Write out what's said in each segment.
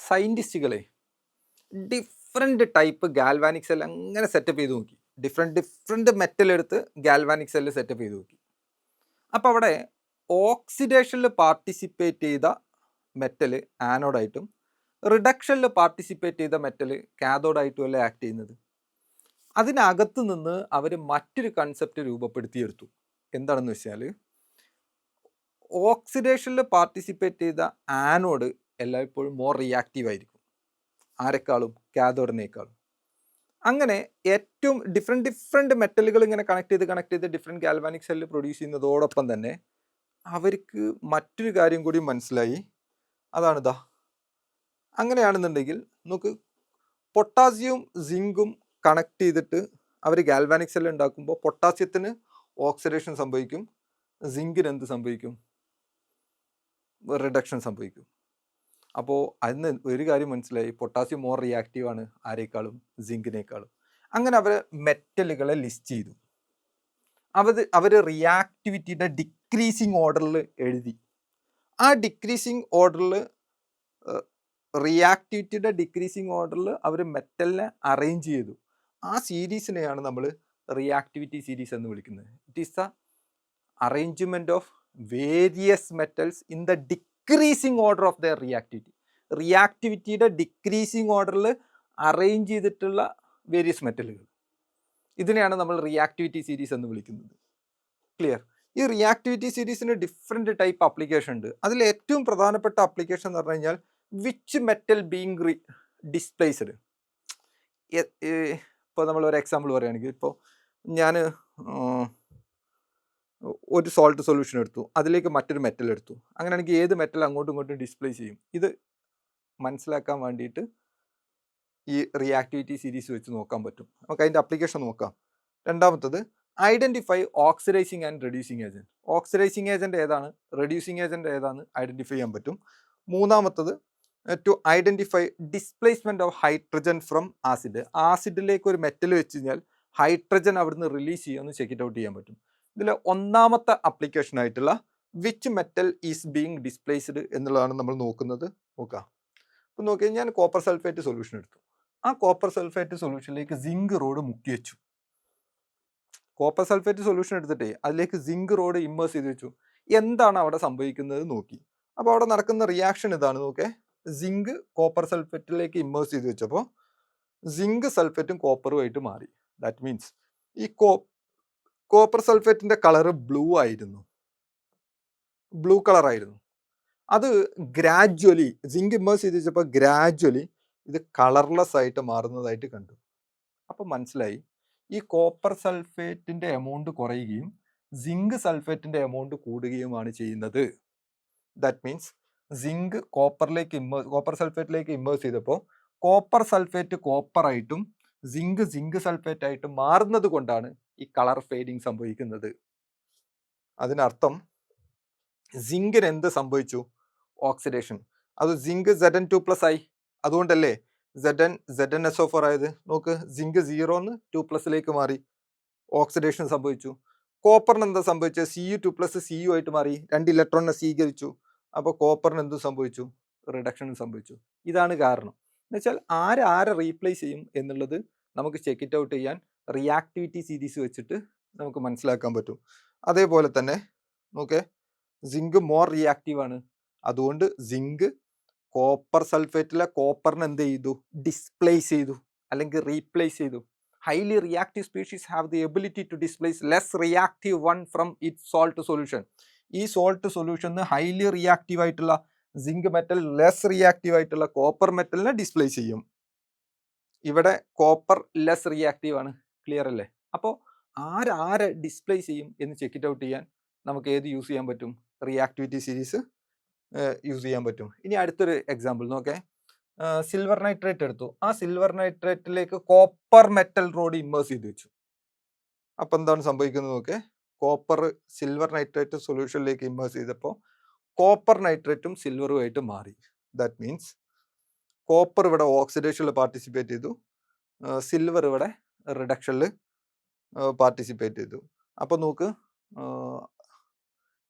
സയൻറ്റിസ്റ്റുകളെ different type galvanic cell അങ്ങനെ setup ചെയ്ത് നോക്കി. ഡിഫറെൻറ്റ് മെറ്റൽ എടുത്ത് ഗാൽവാനിക് സെല്ല് സെറ്റപ്പ് ചെയ്ത് നോക്കി. അപ്പോൾ അവിടെ ഓക്സിഡേഷനിൽ പാർട്ടിസിപ്പേറ്റ് ചെയ്ത മെറ്റൽ ആനോഡായിട്ടും റിഡക്ഷനിൽ പാർട്ടിസിപ്പേറ്റ് ചെയ്ത മെറ്റൽ കാഥോഡായിട്ടും അല്ലേ ആക്ട് ചെയ്യുന്നത്. അതിനകത്ത് നിന്ന് അവർ മറ്റൊരു കൺസെപ്റ്റ് രൂപപ്പെടുത്തിയെടുത്തു. എന്താണെന്ന് വെച്ചാൽ ഓക്സിഡേഷനിൽ പാർട്ടിസിപ്പേറ്റ് ചെയ്ത ആനോഡ് എല്ലായ്പ്പോഴും മോർ റിയാക്റ്റീവ് ആയിരിക്കും ആരെക്കാളും, കാഥോഡിനേക്കാളും. അങ്ങനെ ഏറ്റവും ഡിഫറെൻറ്റ് മെറ്റലുകൾ ഇങ്ങനെ കണക്ട് ചെയ്ത് ഡിഫറെൻറ്റ് ഗാൽവാനിക് സെല്ല് പ്രൊഡ്യൂസ് ചെയ്യുന്നതോടൊപ്പം തന്നെ അവർക്ക് മറ്റൊരു കാര്യം കൂടി മനസ്സിലായി. അതാണിതാ, അങ്ങനെയാണെന്നുണ്ടെങ്കിൽ നമുക്ക് പൊട്ടാസ്യവും സിങ്കും കണക്ട് ചെയ്തിട്ട് അവർ ഗാൽവാനിക് സെല്ല് ഉണ്ടാക്കുമ്പോൾ പൊട്ടാസ്യത്തിന് ഓക്സിഡേഷൻ സംഭവിക്കും, സിങ്കിന് എന്ത് സംഭവിക്കും? റിഡക്ഷൻ സംഭവിക്കും. അപ്പോൾ അതിന് ഒരു കാര്യം മനസ്സിലായി, പൊട്ടാസ്യം മോർ റിയാക്റ്റീവ് ആണ് ആരേക്കാളും, സിങ്കിനേക്കാളും. അങ്ങനെ അവർ മെറ്റലുകളെ ലിസ്റ്റ് ചെയ്തു. അവർ റിയാക്ടിവിറ്റിയുടെ ഡിക്രീസിങ് ഓർഡറിൽ എഴുതി. ആ ഡിക്രീസിങ് ഓർഡറിൽ റിയാക്ടിവിറ്റിയുടെ ഡിക്രീസിങ് ഓർഡറിൽ അവർ മെറ്റലിനെ അറേഞ്ച് ചെയ്തു. ആ സീരീസിനെയാണ് നമ്മൾ റിയാക്ടിവിറ്റി സീരീസ് എന്ന് വിളിക്കുന്നത്. It is the arrangement of various metals in the decreasing order of the റിയാക്ടിവിറ്റിയുടെ ഡിക്രീസിങ് ഓർഡറിൽ അറേഞ്ച് ചെയ്തിട്ടുള്ള വേരിയസ് മെറ്റലുകൾ. ഇതിനെയാണ് നമ്മൾ റിയാക്ടിവിറ്റി സീരീസ് എന്ന് വിളിക്കുന്നത്. ക്ലിയർ? ഈ റിയാക്ടിവിറ്റി സീരീസിന് ഡിഫറെൻറ്റ് ടൈപ്പ് ആപ്ലിക്കേഷൻ ഉണ്ട്. അതിൽ ഏറ്റവും പ്രധാനപ്പെട്ട ആപ്ലിക്കേഷൻ എന്ന് പറഞ്ഞു കഴിഞ്ഞാൽ വിച്ച് മെറ്റൽ ബീങ് ഡിസ്പ്ലേസ്ഡ്. ഇപ്പോൾ നമ്മൾ ഒരു എക്സാമ്പിൾ പറയുകയാണെങ്കിൽ, ഇപ്പോൾ ഞാൻ ഒരു സോൾട്ട് സൊല്യൂഷൻ എടുത്തു, അതിലേക്ക് മറ്റൊരു മെറ്റൽ എടുത്തു. അങ്ങനെയാണെങ്കിൽ ഏത് മെറ്റൽ അങ്ങോട്ടും ഇങ്ങോട്ടും ഡിസ്പ്ലേസ് ചെയ്യും? ഇത് മനസ്സിലാക്കാൻ വേണ്ടിയിട്ട് ഈ റിയാക്ടിവിറ്റി സീരീസ് വെച്ച് നോക്കാൻ പറ്റും. നമുക്ക് അതിൻ്റെ അപ്ലിക്കേഷൻ നോക്കാം. രണ്ടാമത്തത് identify oxidising and reducing agent. Oxidising agent ഏതാണ്, റെഡ്യൂസിങ് ഏജൻറ്റ് ഏതാണ് ഐഡൻറ്റിഫൈ ചെയ്യാൻ പറ്റും. മൂന്നാമത്തത് to identify displacement of hydrogen from acid. ആസിഡിലേക്ക് ഒരു മെറ്റൽ വെച്ച് കഴിഞ്ഞാൽ ഹൈഡ്രജൻ അവിടുന്ന് റിലീസ് ചെയ്യുമെന്ന് ചെക്ക് ഇറ്റ് ഔട്ട് ചെയ്യാൻ പറ്റും. ഇതിൽ ഒന്നാമത്തെ അപ്ലിക്കേഷൻ ആയിട്ടുള്ള which metal is being displaced എന്നുള്ളതാണ് നമ്മൾ നോക്കുന്നത്. നോക്കാം. അപ്പോൾ നോക്കി, ഞാൻ കോപ്പർ സൾഫേറ്റ് സൊല്യൂഷൻ എടുത്തു. ആ കോപ്പർ സൾഫേറ്റ് സൊല്യൂഷനിലേക്ക് സിങ്ക് റോഡ് മുക്കി വെച്ചു. കോപ്പർ സൾഫേറ്റ് സൊല്യൂഷൻ എടുത്തിട്ടേ അതിലേക്ക് സിങ്ക് റോഡ് ഇമ്മേഴ്സ് ചെയ്ത് വെച്ചു. എന്താണ് അവിടെ സംഭവിക്കുന്നത് നോക്കി. അപ്പോൾ അവിടെ നടക്കുന്ന റിയാക്ഷൻ ഇതാണ്. നോക്കേ, സിങ്ക് കോപ്പർ സൾഫേറ്റിലേക്ക് ഇമ്മേഴ്സ് ചെയ്ത് വെച്ചപ്പോൾ സിങ്ക് സൾഫേറ്റും കോപ്പറുമായിട്ട് മാറി. ദാറ്റ് മീൻസ് ഈ കോപ്പർ സൾഫേറ്റിന്റെ കളറ് ബ്ലൂ ആയിരുന്നു, ബ്ലൂ കളറായിരുന്നു. അത് ഗ്രാജ്വലി സിങ്ക് ഇമ്മേഴ്സ് ചെയ്ത് വെച്ചപ്പോൾ ഗ്രാജ്വലി ഇത് കളർലെസ് ആയിട്ട് മാറുന്നതായിട്ട് കണ്ടു. അപ്പം മനസ്സിലായി, ഈ കോപ്പർ സൾഫേറ്റിന്റെ എമൗണ്ട് കുറയുകയും സിങ്ക് സൾഫേറ്റിന്റെ എമൗണ്ട് കൂടുകയുമാണ് ചെയ്യുന്നത്. ദാറ്റ് മീൻസ് സിങ്ക് കോപ്പർ സൾഫേറ്റിലേക്ക് ഇമ്മേഴ്സ് ചെയ്തപ്പോൾ കോപ്പർ സൾഫേറ്റ് കോപ്പറായിട്ടും സിങ്ക് സൾഫേറ്റ് ആയിട്ടും മാറുന്നത് കൊണ്ടാണ് ഈ കളർ ഫെയ്ഡിങ് സംഭവിക്കുന്നത്. അതിനർത്ഥം സിങ്കിന് എന്ത് സംഭവിച്ചു? ഓക്സിഡേഷൻ. അത് സിങ്ക് Zn2+ ആയി. അതുകൊണ്ടല്ലേ ZnSO4 ആയത്. നോക്ക്, സിങ്ക് 0 2+ മാറി, ഓക്സിഡേഷൻ സംഭവിച്ചു. കോപ്പറിന് എന്താ സംഭവിച്ചത്? Cu2+ Cu ആയിട്ട് മാറി, 2 ഇലക്ട്രോണിനെ സ്വീകരിച്ചു. അപ്പോൾ കോപ്പറിന് എന്ത് സംഭവിച്ചു? റിഡക്ഷൻ സംഭവിച്ചു. ഇതാണ് കാരണം. എന്നുവെച്ചാൽ ആരെ റീപ്ലേസ് ചെയ്യും എന്നുള്ളത് നമുക്ക് ചെക്ക് ഇറ്റ് ഔട്ട് ചെയ്യാൻ റിയാക്ടിവിറ്റി സീരീസ് വെച്ചിട്ട് നമുക്ക് മനസ്സിലാക്കാൻ പറ്റും. അതേപോലെ തന്നെ നോക്കേ, സിങ്ക് മോർ റിയാക്റ്റീവ് ആണ്. അതുകൊണ്ട് സിങ്ക് കോപ്പർ സൾഫേറ്റിലെ കോപ്പറിന് എന്ത് ചെയ്തു? ഡിസ്പ്ലേസ് ചെയ്തു, അല്ലെങ്കിൽ റീപ്ലേസ് ചെയ്തു. Highly reactive species have the ability to displace less reactive one from its salt solution. ഈ സോൾട്ട് സൊല്യൂഷന് ഹൈലി റിയാക്റ്റീവ് ആയിട്ടുള്ള സിങ്ക് മെറ്റൽ ലെസ് റിയാക്റ്റീവ് ആയിട്ടുള്ള കോപ്പർ മെറ്റലിനെ ഡിസ്പ്ലേസ് ചെയ്യും. ഇവിടെ കോപ്പർ ലെസ് റിയാക്റ്റീവ് ആണ്. ക്ലിയർ അല്ലേ? അപ്പോൾ ആരെ ഡിസ്പ്ലേസ് ചെയ്യും എന്ന് ചെക്ക് ഇറ്റ് ഔട്ട് ചെയ്യാൻ നമുക്ക് ഏത് യൂസ് ചെയ്യാൻ പറ്റും? റിയാക്ടിവിറ്റി സീരീസ് യൂസ് ചെയ്യാൻ പറ്റും. ഇനി അടുത്തൊരു എക്സാമ്പിൾ നോക്കേ. സിൽവർ നൈട്രേറ്റ് എടുത്തു. ആ സിൽവർ നൈട്രേറ്റിലേക്ക് കോപ്പർ മെറ്റൽ റോഡ് ഇമ്മേഴ്സ് ചെയ്ത് വെച്ചു. അപ്പം എന്താണ് സംഭവിക്കുന്നത് നോക്കേ. കോപ്പർ സിൽവർ നൈട്രേറ്റ് സൊല്യൂഷനിലേക്ക് ഇമ്മേഴ്സ് ചെയ്തപ്പോൾ കോപ്പർ നൈട്രേറ്റും സിൽവറുമായിട്ട് മാറി. ദാറ്റ് മീൻസ് കോപ്പർ ഇവിടെ ഓക്സിഡേഷനിൽ പാർട്ടിസിപ്പേറ്റ് ചെയ്തു, സിൽവർ ഇവിടെ റിഡക്ഷനിൽ പാർട്ടിസിപ്പേറ്റ് ചെയ്തു. അപ്പോൾ നോക്ക്,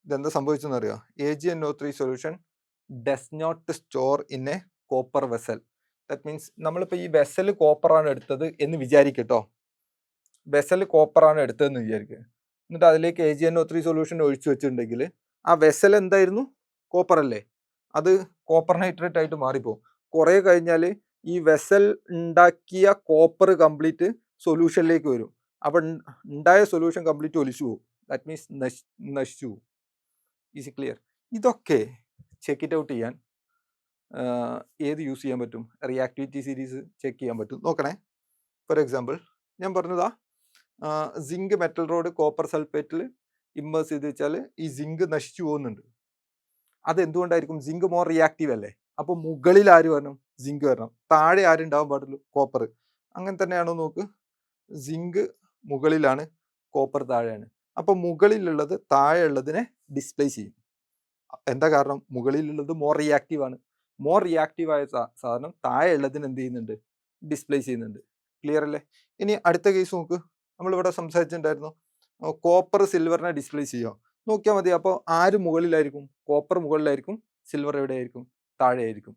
ഇതെന്താ സംഭവിച്ചെന്ന് അറിയോ? AgNO3 solution does not store in a copper vessel. That means നമ്മളിപ്പോൾ ഈ വെസൽ കോപ്പറാണ് എടുത്തത് എന്ന് വിചാരിക്കട്ടോ. വെസൽ കോപ്പറാണ് എടുത്തതെന്ന് വിചാരിക്കുക. എന്നിട്ട് അതിലേക്ക് AgNO3 സൊല്യൂഷൻ ഒഴിച്ചു വെച്ചിട്ടുണ്ടെങ്കിൽ ആ വെസൽ എന്തായിരുന്നു? കോപ്പർ അല്ലേ? അത് കോപ്പർ നൈട്രേറ്റ് ആയിട്ട് മാറിപ്പോകും. കുറേ കഴിഞ്ഞാൽ ഈ വെസൽ ഉണ്ടാക്കിയ കോപ്പർ കംപ്ലീറ്റ് സൊല്യൂഷനിലേക്ക് വരും. അപ്പം ഉണ്ടായ സൊല്യൂഷൻ കംപ്ലീറ്റ് ഒലിച്ചു പോകും. ദാറ്റ് മീൻസ് നശിച്ചു പോകും. Is clear? ഇതൊക്കെ ചെക്ക് ഇറ്റ് ഔട്ട് ചെയ്യാൻ ഏത് യൂസ് ചെയ്യാൻ പറ്റും? റിയാക്ടിവിറ്റി സീരീസ് ചെക്ക് ചെയ്യാൻ പറ്റും. നോക്കണേ. ഫോർ എക്സാമ്പിൾ ഞാൻ പറഞ്ഞതാ സിങ്ക് മെറ്റൽ റോഡ് കോപ്പർ സൾഫേറ്റിൽ ഇമ്മേഴ്സ് ചെയ്ത് വെച്ചാൽ ഈ സിങ്ക് നശിച്ചു പോകുന്നുണ്ട്. അതെന്തുകൊണ്ടായിരിക്കും? സിങ്ക് മോർ റിയാക്റ്റീവ് അല്ലേ? അപ്പോൾ മുകളിൽ ആര് വരണം? സിങ്ക് വരണം. താഴെ ആരുണ്ടാവാൻ പാടുള്ളൂ? കോപ്പർ. അങ്ങനെ തന്നെയാണോ നോക്ക്. സിങ്ക് മുകളിലാണ്, കോപ്പർ താഴെയാണ്. അപ്പോൾ മുകളിലുള്ളത് താഴെയുള്ളതിനെ ഡിസ്പ്ലേസ് ചെയ്യും. എന്താ കാരണം? മുകളിലുള്ളത് മോർ റിയാക്റ്റീവ് ആണ്. മോർ റിയാക്റ്റീവ് ആയ സാധനം താഴെയുള്ളതിന് എന്ത് ചെയ്യുന്നുണ്ട്? ഡിസ്പ്ലേസ് ചെയ്യുന്നുണ്ട്. ക്ലിയർ അല്ലേ? ഇനി അടുത്ത കേസ് നോക്ക്. നമ്മളിവിടെ സംസാരിച്ചിട്ടുണ്ടായിരുന്നു കോപ്പർ സിൽവറിനെ ഡിസ്പ്ലേസ് ചെയ്യുക. നോക്കിയാൽ മതി. അപ്പോൾ ആര് മുകളിലായിരിക്കും? കോപ്പർ മുകളിലായിരിക്കും, സിൽവർ എവിടെയായിരിക്കും? താഴെയായിരിക്കും.